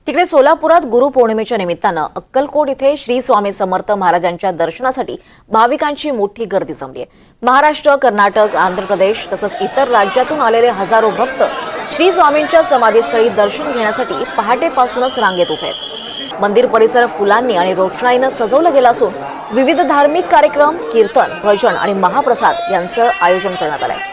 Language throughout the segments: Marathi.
तिकडे सोलापुरात गुरुपौर्णिमेच्या निमित्तानं अक्कलकोट इथे श्री स्वामी समर्थ महाराजांच्या दर्शनासाठी भाविकांची मोठी गर्दी जमली आहे। महाराष्ट्र, कर्नाटक, आंध्र प्रदेश तसंच इतर राज्यातून आलेले हजारो भक्त श्री स्वामींच्या समाधीस्थळी दर्शन घेण्यासाठी पहाटेपासूनच रांगेत उभे आहेत। मंदिर परिसर फुलांनी आणि रोषणाईनं सजवलं गेलं असून विविध धार्मिक कार्यक्रम, कीर्तन, भजन आणि महाप्रसाद यांचं आयोजन करण्यात आलंय।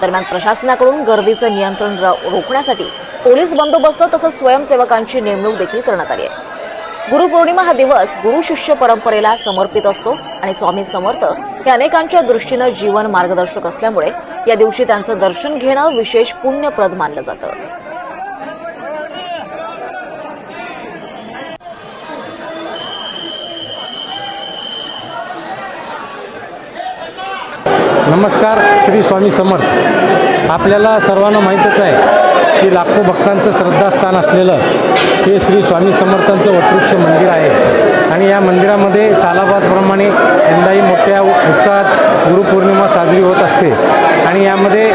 दरम्यान प्रशासनाकडून गर्दीचं नियंत्रण रोखण्यासाठी पोलीस बंदोबस्त तसंच स्वयंसेवकांची नेमणूक देखील करण्यात आली आहे। गुरुपौर्णिमा हा दिवस गुरु शिष्य परंपरेला समर्पित असतो आणि स्वामी समर्थ हे अनेकांच्या दृष्टीनं जीवन मार्गदर्शक असल्यामुळे या दिवशी त्यांचं दर्शन घेणं विशेष पुण्यप्रद मानलं जातं। नमस्कार, श्री स्वामी समर्थ। आपल्याला सर्वांना माहीतच आहे की लाखो भक्तांचं श्रद्धास्थान असलेलं हे श्री स्वामी समर्थांचं वटवृक्ष मंदिर आहे आणि या मंदिरामध्ये सालाबादप्रमाणे यंदाही मोठ्या उत्साहात गुरुपौर्णिमा साजरी होत असते आणि यामध्ये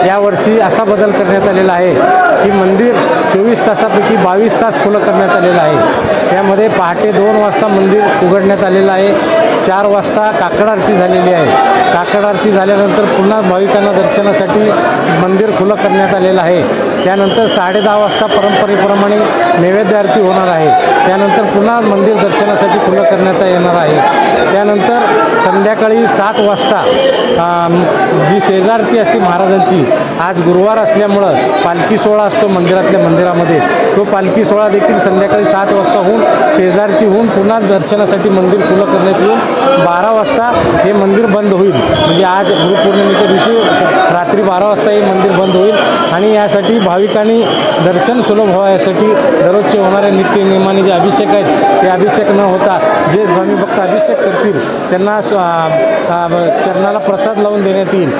यावर्षी असा बदल करण्यात आलेला आहे की मंदिर 24 तासापैकी 22 तास खुलं करण्यात आलेलं आहे। त्यामध्ये पहाटे 2 वाजता मंदिर उघडण्यात आलेलं आहे, 4 वाजता काकड आरती झालेली आहे। काकड आरती झाल्यानंतर पुन्हा भाविकांना दर्शनासाठी मंदिर खुलं करण्यात आलेलं आहे। त्यानंतर 10:30 वाजता परंपरेप्रमाणे नैवेद्य आरती होणार आहे। त्यानंतर पुन्हा मंदिर दर्शनासाठी खुलं करण्यात येणार आहे। त्यानंतर संध्याकाळी 7 वाजता जी शेजारती असते महाराजांची, आज गुरुवार असल्यामुळं पालखी सोहळा असतो मंदिरामध्ये, तो पालखी सोहळा देखील संध्याकाळी 7 वाजता होऊन शेजारती होऊन पुन्हा दर्शनासाठी मंदिर खुलं करण्यात येऊन 12 वाजता हे मंदिर बंद होईल। म्हणजे आज गुरुपौर्णिमेच्या दिवशी रात्री 12 वाजता हे मंदिर बंद होईल आणि यासाठी भाविकांनी दर्शन सुलभ व्हावं यासाठी दररोजचे होणाऱ्या नित्यनियमाने जे अभिषेक आहेत ते अभिषेक न होता जे स्वामी भक्त अभिषेक करतील त्यांना चरणाला प्रसाद लावून देण्यात येईल।